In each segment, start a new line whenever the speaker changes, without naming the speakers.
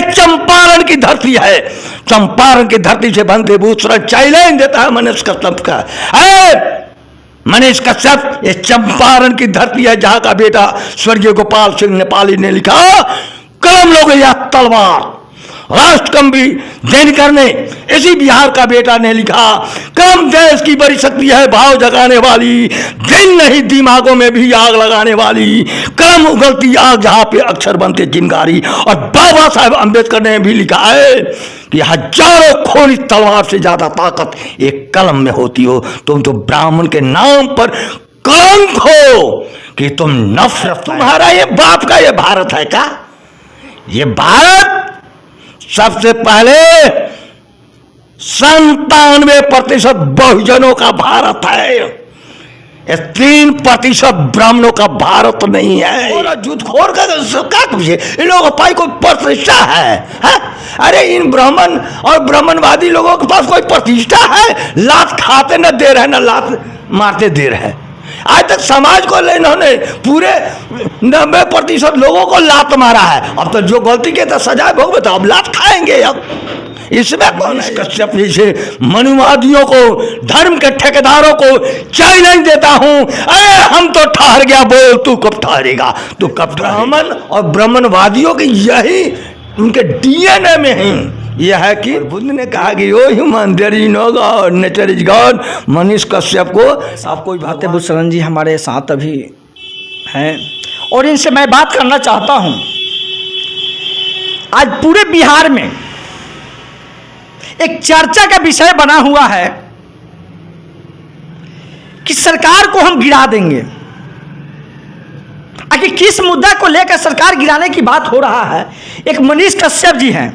चंपारण की धरती है, चंपारण की धरती से बनते भूषण चैलेंज देता है मनीष कश्यप का। मनीष कश्यप ये चंपारण की धरती है जहां का बेटा स्वर्गीय गोपाल सिंह नेपाली ने लिखा, कलम लोगे या तलवार। राष्ट्र कवि दिनकर ने इसी बिहार का बेटा ने लिखा, कलम देश की बड़ी शक्ति है भाव जगाने वाली, दिन नहीं दिमागों में भी आग लगाने वाली, कलम उगलती आग जहां पे अक्षर बनते चिंगारी। और बाबा साहेब अम्बेडकर ने भी लिखा है कि हजारों खूनी तलवार से ज्यादा ताकत एक कलम में होती हो। तुम तो ब्राह्मण के नाम पर कलंक हो कि तुम नफरत, तुम्हारा ये बाप का ये भारत है क्या? ये भारत सबसे पहले 97% बहुजनों का भारत है, 3% ब्राह्मणों का भारत नहीं है। झूठखोर का क्या तुझे इन लोगों के पास कोई प्रतिष्ठा है? अरे इन ब्राह्मण और ब्राह्मणवादी लोगों के पास कोई प्रतिष्ठा है? लात खाते न दे रहे, न लात मारते दे रहे। आज तक समाज को इन्होंने पूरे 90% लोगों को लात मारा है। अब तो जो गलती के तो सजा भोग, तो अब लात खाएंगे। अब इसमें कौन है? कश्यप जैसे मनुवादियों को, धर्म के ठेकेदारों को चैलेंज देता हूं, अरे हम तो ठहर गया, बोल तू कब ठहरेगा? तू कब? ब्राह्मण और ब्राह्मणवादियों की यही उनके डीएनए में ही यह है कि बुद्ध ने कहा कि oh human there is no god, nature is god. Manish Kashyap को आप कोई
भारतीय भूषण जी हमारे साथ अभी हैं और इनसे मैं बात करना चाहता हूं। आज पूरे बिहार में एक चर्चा का विषय बना हुआ है कि सरकार को हम गिरा देंगे। आखिर किस मुद्दा को लेकर सरकार गिराने की बात हो रहा है? एक मनीष कश्यप जी हैं,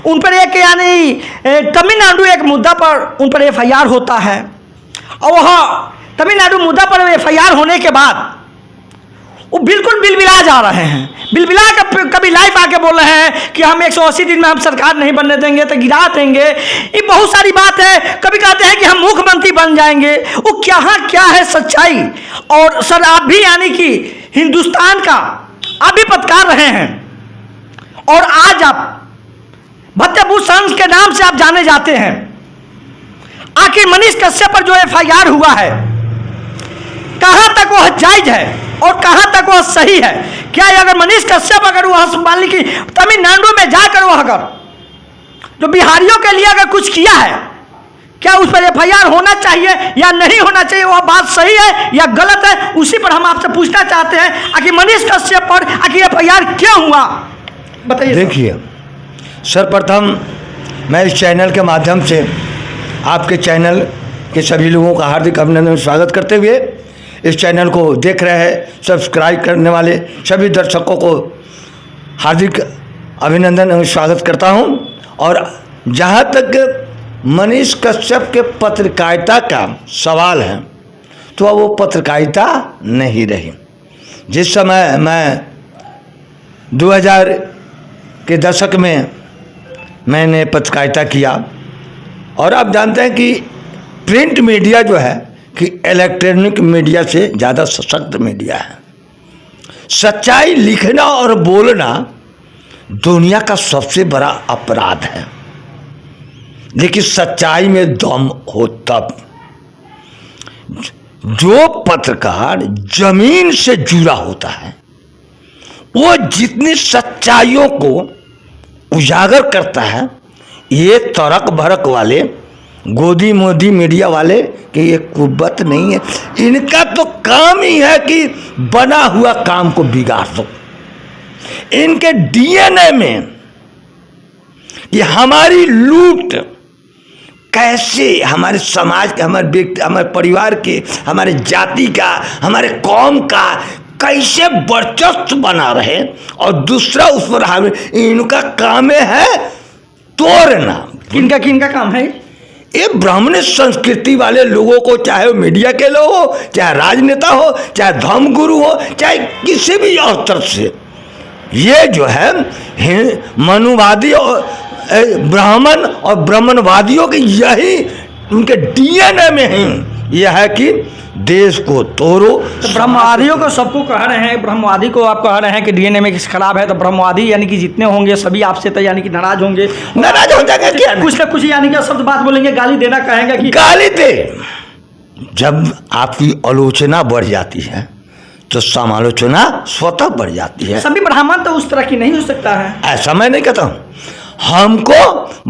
उन पर एक यानी तमिलनाडु एक मुद्दा पर उन पर एफआईआर होता है और वह तमिलनाडु मुद्दा पर एफआईआर होने के बाद वो बिल्कुल बिलबिला जा रहे हैं। बिलबिला कभी लाइव आके बोल रहे हैं कि हम 180 दिन में हम सरकार नहीं बनने देंगे, तो गिरा देंगे। ये बहुत सारी बात है। कभी कहते हैं कि हम मुख्यमंत्री बन जाएंगे। वो क्या है सच्चाई? और सर आप भी यानी कि हिंदुस्तान का आप भी पत्रकार रहे हैं और आज आप भूषण के नाम से आप जाने जाते हैं। आखिर मनीष कश्यप पर जो एफआईआर हुआ है, कहां तक वह जायज है और कहां तक वह सही है? क्या अगर मनीष कश्यप अगर वह मान ली कि तमिलनाडु में जाकर वह अगर जो बिहारियों के लिए अगर कुछ किया है, क्या उस पर एफआईआर होना चाहिए या नहीं होना चाहिए? वह बात सही है या गलत है? उसी पर हम आपसे पूछना चाहते हैं। आखिर मनीष कश्यप पर आखिर एफआईआर क्यों हुआ, बताइए।
देखिए, सर्वप्रथम मैं इस चैनल के माध्यम से आपके चैनल के सभी लोगों का हार्दिक अभिनंदन स्वागत करते हुए इस चैनल को देख रहे हैं सब्सक्राइब करने वाले सभी दर्शकों को हार्दिक अभिनंदन एवं स्वागत करता हूं। और जहां तक मनीष कश्यप के पत्रकारिता का सवाल है, तो वो पत्रकारिता नहीं रही। जिस समय मैं 2000 के दशक में मैंने पत्रकारिता किया, और आप जानते हैं कि प्रिंट मीडिया जो है कि इलेक्ट्रॉनिक मीडिया से ज़्यादा सशक्त मीडिया है। सच्चाई लिखना और बोलना दुनिया का सबसे बड़ा अपराध है, लेकिन सच्चाई में दम हो तब। जो पत्रकार जमीन से जुड़ा होता है, वो जितनी सच्चाइयों को उजागर करता है, ये तड़क भड़क वाले गोदी मोदी मीडिया वाले कि ये कुव्वत नहीं है। इनका तो काम ही है कि बना हुआ काम को बिगाड़ दो। इनके डीएनए में कि हमारी लूट कैसे हमारे समाज के, हमारे व्यक्ति, हमारे परिवार के, हमारे जाति का, हमारे कौम का कैसे वर्चस्व बना रहे, और दूसरा उस पर इनका काम है तोड़ना।
किनका काम है?
ये ब्राह्मण संस्कृति वाले लोगों को, चाहे वो मीडिया के लोग हो, चाहे राजनेता हो, चाहे धर्मगुरु हो, चाहे किसी भी स्तर से, ये जो है मनुवादी और ब्राह्मण और ब्राह्मणवादियों की यही उनके डीएनए में ही यह है कि देश को तोड़ो।
तो ब्रह्मवादियों को सबको कह रहे हैं, ब्रह्मवादी को आप कह रहे हैं कि डीएनए में खराब है, तो ब्रह्मवादी यानी कि जितने होंगे सभी आपसे तो यानी कि नाराज होंगे,
नाराज हो जाएगा क्या?
कुछ ना कुछ यानी कि शब्द बात बोलेंगे, गाली देना कहेंगे कि
गाली दे। जब आपकी आलोचना बढ़ जाती है तो समालोचना स्वतः बढ़ जाती है।
सभी ब्राह्मण तो उस तरह की नहीं हो सकता है।
ऐसा मैं नहीं कहता हूं। हमको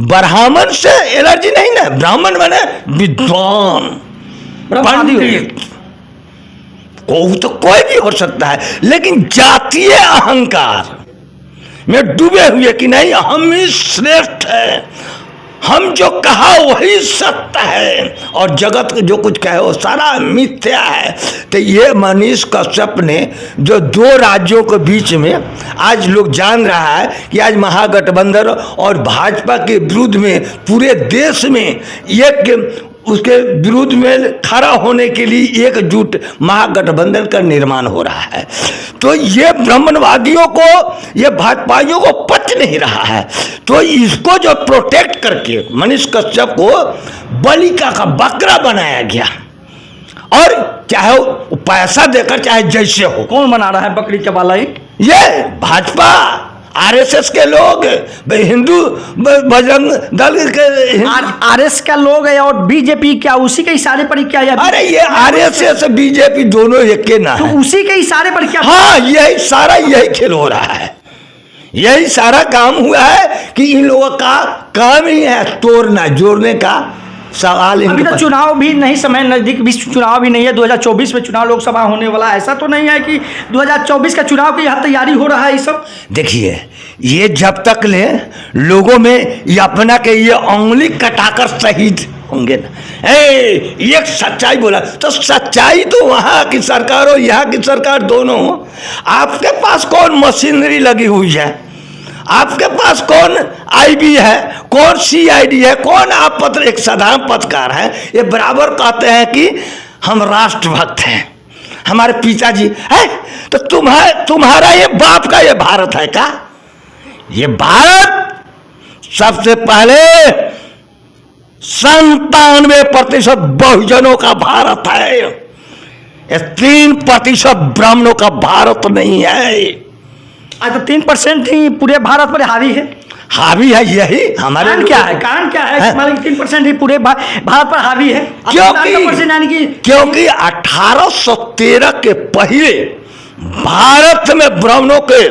ब्राह्मण से एलर्जी नहीं ना, ब्राह्मण माने विद्वान पंडित, तो कोई भी हो सकता है, लेकिन जातीय अहंकार में डूबे हुए कि नहीं हम ही श्रेष्ठ है, हम जो कहा वही सत्य है और जगत जो कुछ कहे वो सारा मिथ्या है। तो ये मनीष कश्यप ने जो दो राज्यों के बीच में आज लोग जान रहा है कि आज महागठबंधन और भाजपा के विरुद्ध में पूरे देश में एक उसके विरुद्ध में खड़ा होने के लिए एकजुट महागठबंधन का निर्माण हो रहा है। तो ये ब्राह्मणवादियों को, ये भाजपाइयों को पच नहीं रहा है। तो इसको जो प्रोटेक्ट करके मनीष कश्यप को बलिका का बकरा बनाया गया, और चाहे वो पैसा देकर चाहे जैसे हो।
कौन बना रहा है बकरी का बाला?
ये भाजपा आरएसएस के लोग, हिंदू बजरंग दल के
आरएस का लोग है और बीजेपी क्या उसी के इशारे पर ही क्या है?
अरे ये आरएसएस बीजेपी दोनों एक के ना
तो
है।
उसी के इशारे पर क्या?
हाँ, यही खेल हो रहा है, यही सारा काम हुआ है कि इन लोगों का काम ही है तोड़ना जोड़ने का। सवाल
अभी तो चुनाव भी नहीं, समय नजदीक, भी चुनाव भी नहीं है। 2024 में चुनाव लोकसभा होने वाला, ऐसा तो नहीं है कि 2024 का चुनाव की यहाँ तैयारी हो रहा है। ये सब देखिए,
ये जब तक ले लोगों में ये अपना के ये उंगली कटाकर शहीद होंगे ना, एक सच्चाई बोला तो सच्चाई तो वहाँ की सरकार हो यहाँ की सरकार दोनों हो। आपके पास कौन मशीनरी लगी हुई है, आपके पास कौन आईबी है, कौन सीआईडी है, कौन आप पत्र एक साधारण पत्रकार है, ये बराबर कहते हैं कि हम राष्ट्रभक्त हैं, हमारे पिताजी है। तो तुम्हारा ये बाप का ये भारत है क्या? ये भारत सबसे पहले 97% बहुजनों का भारत है, ये 3% ब्राह्मणों का भारत नहीं है।
आज तो 3% ही पूरे भारत पर हावी है।
हावी है, यही हमारे
कारण क्या है? कारण क्या है? 3% ही पूरे भारत पर हावी है।
क्योंकि 1813 के पहले भारत में ब्राह्मणों के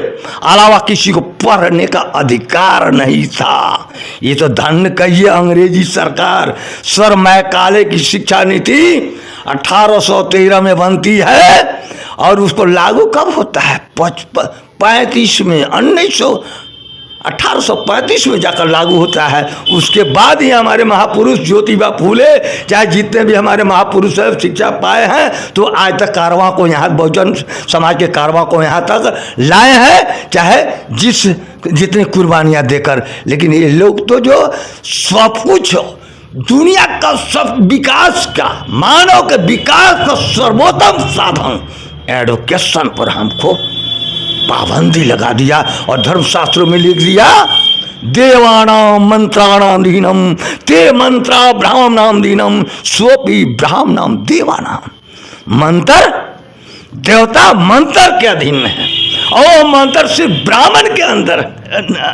अलावा किसी को पढ़ने का अधिकार नहीं था। ये तो धन कहिए अंग्रेजी सरकार सर मैकाले की शिक्षा नीति 1813 में बनती है और उसको लागू कब होता है? 35 में 1835 में जाकर लागू होता है। उसके बाद ही हमारे महापुरुष ज्योतिबा फूले चाहे जितने भी हमारे महापुरुष शिक्षा पाए हैं तो आज तक कारवां को यहाँ बहुजन समाज के कारवां को यहाँ तक लाए हैं, चाहे जितनी कुर्बानियाँ देकर। लेकिन ये लोग तो जो सब कुछ दुनिया का सब विकास का, मानव के विकास का सर्वोत्तम साधन एडुकेशन पर हमको पाबंदी लगा दिया और धर्मशास्त्रों में लिख दिया देवानाम मंत्राणाम दीनम ते मंत्रा ब्राह्मणाम दीनम सोपी ब्राह्मणाम देवानाम। मंत्र देवता मंत्र के अधीन में है और मंत्र सिर्फ ब्राह्मण के अंदर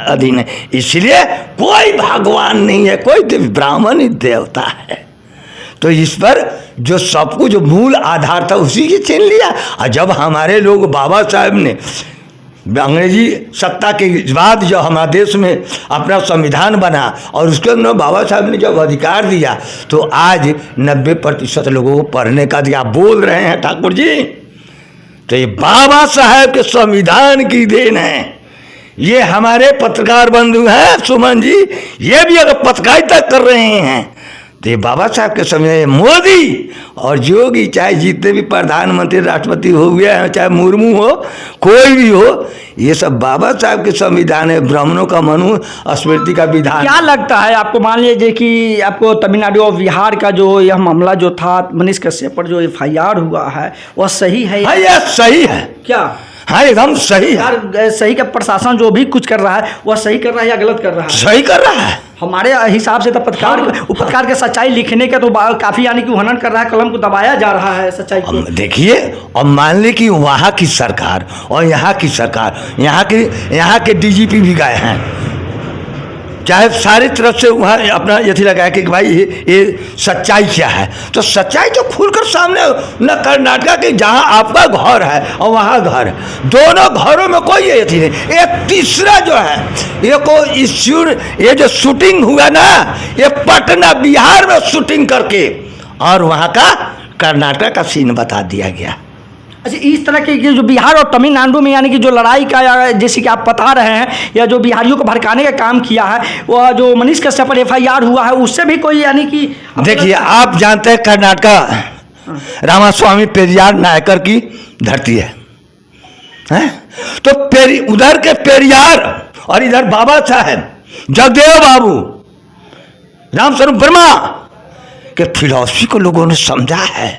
अधीन है। इसलिए कोई भगवान नहीं है, कोई ब्राह्मण ही देवता है। तो इस पर जो सब कुछ मूल आधार था उसी की छीन लिया। और जब हमारे लोग बाबा साहब ने अंग्रेजी सत्ता के बाद जो हमारे देश में अपना संविधान बना और उसके अंदर बाबा साहब ने जब अधिकार दिया तो आज 90% लोगों को पढ़ने का दिया। बोल रहे हैं ठाकुर जी, तो ये बाबा साहब के संविधान की देन है। ये हमारे पत्रकार बंधु हैं सुमन जी, ये भी अगर पत्रकारिता कर रहे हैं तो ये बाबा साहब के समय मोदी और योगी चाहे जितने भी प्रधानमंत्री राष्ट्रपति हो गए हैं, चाहे मुर्मू हो, कोई भी हो, ये सब बाबा साहब के संविधान है, ब्राह्मणों का मनु स्मृति का विधान।
क्या लगता है आपको, मान लीजिए कि आपको तमिलनाडु और बिहार का जो यह मामला जो था मनीष कश्यप पर जो FIR हुआ है वह सही है?
हाँ, यह सही है।
क्या
हाँ एकदम सही है।
सरकार सही का प्रशासन जो भी कुछ कर रहा है वह सही कर रहा है या गलत कर रहा है?
सही कर रहा है।
हमारे हिसाब से तो पत्रकार के सच्चाई लिखने का तो काफ़ी यानी कि हनन कर रहा है, कलम को दबाया जा रहा है सच्चाई को।
देखिए, और मान ली कि वहाँ की सरकार और यहाँ की सरकार, यहाँ के डीजीपी भी गए हैं, चाहे सारी तरफ से वहाँ अपना यथी लगाया कि भाई ये सच्चाई क्या है, तो सच्चाई तो खुलकर सामने न कर्नाटक के जहाँ आपका घर है और वहाँ घर है, दोनों घरों में कोई यथी नहीं। एक तीसरा जो है ये जो शूटिंग हुआ ना, ये पटना बिहार में शूटिंग करके और वहाँ का कर्नाटक का सीन बता दिया गया।
अच्छा, इस तरह के जो बिहार और तमिलनाडु में यानी कि जो लड़ाई का या जैसे कि आप बता रहे हैं या जो बिहारियों को भड़काने का काम किया है, वह जो मनीष कश्यप पर FIR हुआ है उससे भी कोई यानी कि
देखिए, आप जानते हैं कर्नाटक रामास्वामी पेरियार नायकर की धरती है, तो उधर के पेरियार और इधर बाबा साहेब जगदेव बाबू रामस्वरूप वर्मा के फिलॉसफी को लोगों ने समझा है।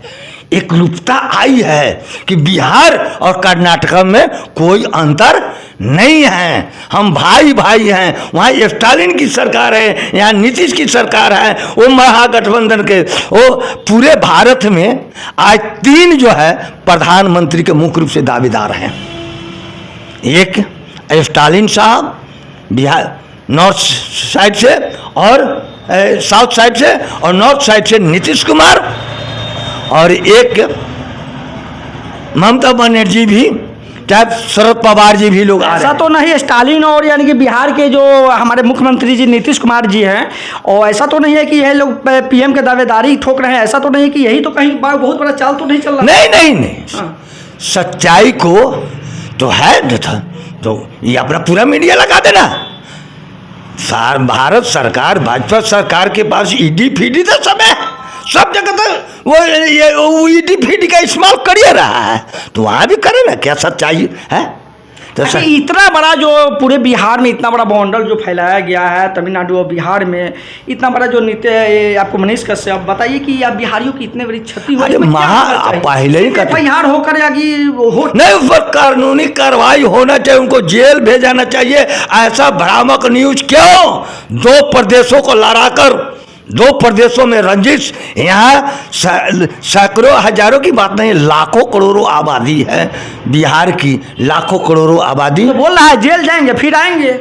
एक रूपता आई है कि बिहार और कर्नाटक में कोई अंतर नहीं है, हम भाई भाई हैं। वहाँ स्टालिन की सरकार है, यहाँ नीतीश की सरकार है, वो महागठबंधन के वो पूरे भारत में आज 3 जो है प्रधानमंत्री के मुख्य रूप से दावेदार हैं। एक स्टालिन साहब बिहार नॉर्थ साइड से और साउथ साइड से, और नॉर्थ साइड से नीतीश कुमार, और एक ममता बनर्जी भी, चाहे शरद पवार जी भी लोग आ रहे हैं।
ऐसा तो नहीं स्टालिन और यानी कि बिहार के जो हमारे मुख्यमंत्री जी नीतीश कुमार जी हैं, और ऐसा तो नहीं है कि यह लोग PM के दावेदारी ठोक रहे हैं, ऐसा तो नहीं कि यही तो कहीं बहुत बड़ा चाल तो नहीं चल रहा?
नहीं। सच्चाई को तो है, तो ये अपना पूरा मीडिया लगा देना। भारत सरकार, भाजपा सरकार के पास ईडी फीडी तो सब है, सब जगह तो वो ईडी फीडी का इस्तेमाल कर ही रहा है, तो वहाँ भी करे ना, क्या सच्चाई है? तो
इतना बड़ा जो पूरे बिहार में इतना बड़ा बॉन्डल जो फैलाया गया है तमिलनाडु और बिहार में, इतना बड़ा जो नृत्य आपको मनीष कश्यप बताइए कि आप बिहारियों की इतने बड़ी क्षति हुई,
पहले ही
FIR होकर
नहीं, उस पर कानूनी कार्रवाई होना चाहिए, उनको जेल भेजाना चाहिए। ऐसा भ्रामक न्यूज क्यों? 2 प्रदेशों को लड़ाकर, 2 प्रदेशों में रंजिश, यहाँ सैकड़ों हजारों की बात नहीं, लाखों करोड़ों आबादी है बिहार की, लाखों करोड़ों आबादी।
तो बोल रहा है जेल जाएंगे फिर आएंगे,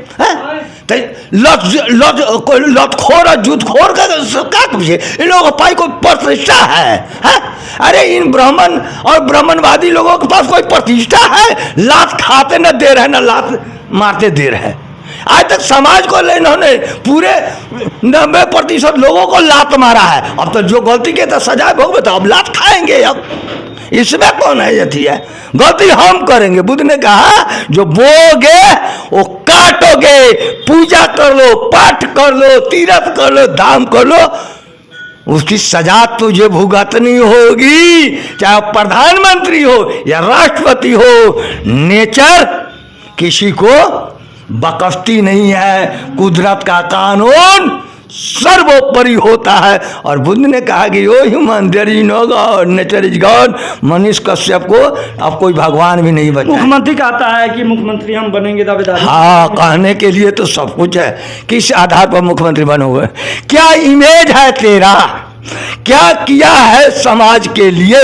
तो लतखोर और जूतखोर का क्या पूछे, इन लोगों के पास कोई प्रतिष्ठा है? अरे इन ब्राह्मण और ब्राह्मणवादी लोगों के पास कोई प्रतिष्ठा है? लात खाते न दे रहे, न लात मारते दे रहे। आज तक समाज को इन्होंने पूरे 90% लोगों को लात मारा है। अब तो जो गलती के तो सजा भोगे, तो अब लात खाएंगे। अब इसमें कौन है यथी है? गलती हम करेंगे। बुद्ध ने कहा जो बोगे वो काटोगे, पूजा कर लो, पाठ कर लो, तीर्थ कर लो, दान कर लो, उसकी सजा तुझे भुगतनी होगी, चाहे प्रधानमंत्री हो या राष्ट्रपति हो। नेचर किसी को बकस्ती नहीं है, कुदरत का कानून सर्वोपरि होता है। और बुद्ध ने कहा कि यो human there is no god, nature is god. Manish Kashyap को अब कोई भगवान भी नहीं बचा।
मुख्यमंत्री कहता है कि मुख्यमंत्री हम बनेंगे, दावेदार।
हाँ, कहने के लिए तो सब कुछ है। किस आधार पर मुख्यमंत्री बनोगे? क्या इमेज है तेरा? क्या किया है समाज के लिए?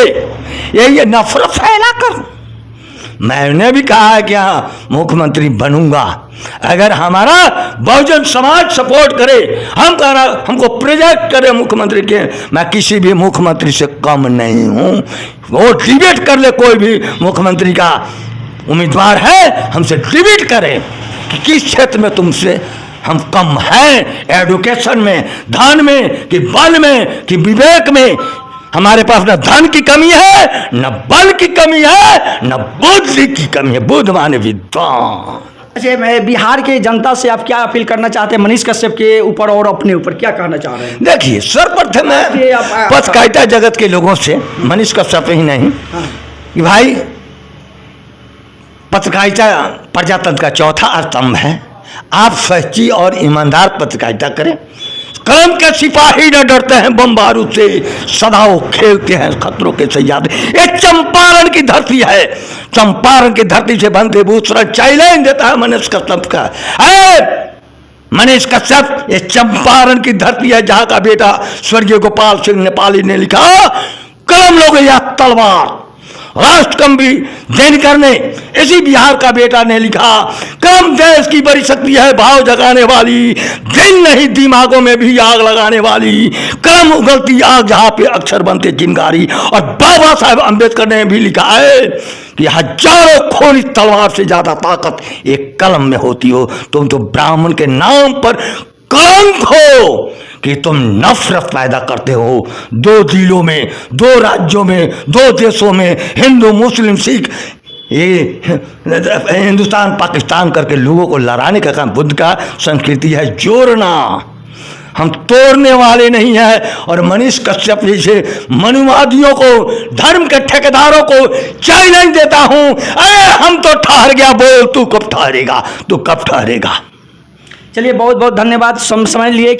ये नफरत फैला कर मैंने भी कहा है कि हाँ मुख्यमंत्री बनूंगा, अगर हमारा बहुजन समाज सपोर्ट करे, हमको प्रोजेक्ट करे मुख्यमंत्री के। मैं किसी भी मुख्यमंत्री से कम नहीं हूँ। वो डिबेट कर ले, कोई भी मुख्यमंत्री का उम्मीदवार है, हमसे डिबेट करें कि किस क्षेत्र में तुमसे हम कम हैं, एडुकेशन में, धन में, कि बल में, कि विवेक में। हमारे पास न धन की कमी है, न बल की कमी है, न बुद्धि की कमी है। बुद्ध माने विद्वान।
अच्छा, मैं बिहार के जनता से आप क्या अपील करना चाहते हैं मनीष कश्यप के ऊपर और अपने ऊपर क्या कहना चाह रहे हैं?
देखिए, सर्वप्रथम मैं पत्रकारिता जगत के लोगों से, मनीष कश्यप ही नहीं, कि भाई पत्रकारिता प्रजातंत्र का चौथा स्तंभ है। आप सच्ची और ईमानदार पत्रकारिता करें। कलम के सिपाही न डरते हैं बम बारूद से, सदा वो खेलते हैं खतरों के सैयादे। ये चंपारण की धरती है, चंपारण की धरती से बनते भूषण चैलेंज देता है मनीष कश्यप का। मनीष कश्यप, ये चंपारण की धरती है जहां का बेटा स्वर्गीय गोपाल सिंह नेपाली ने लिखा, कलम लोगे या तलवार। राष्ट्रकवि दिनकर ने, इसी बिहार का बेटा ने लिखा, कलम देश की बड़ी शक्ति है, भाव जगाने वाली, दिन नहीं दिमागों में भी आग लगाने वाली, कलम उगलती आग जहां पे अक्षर बनते चिंगारी। और बाबा साहेब अम्बेडकर ने भी लिखा है कि हजारों खूनी तलवार से ज्यादा ताकत एक कलम में होती हो। तुम तो ब्राह्मण के नाम पर कलंक हो कि तुम नफरत पैदा करते हो। दो जिलों में, दो राज्यों में, दो देशों में, हिंदू मुस्लिम सिख, ये हिंदुस्तान पाकिस्तान करके लोगों को लड़ाने का काम बुद्ध का संस्कृति है, जोड़ना। हम तोड़ने वाले नहीं हैं। और मनीष कश्यप जैसे मनुवादियों को, धर्म के ठेकेदारों को चैलेंज देता हूं, अरे हम तो ठहर गया, बोल तू कब ठहरेगा, तू कब ठहरेगा।
चलिए बहुत बहुत धन्यवाद समय लिए।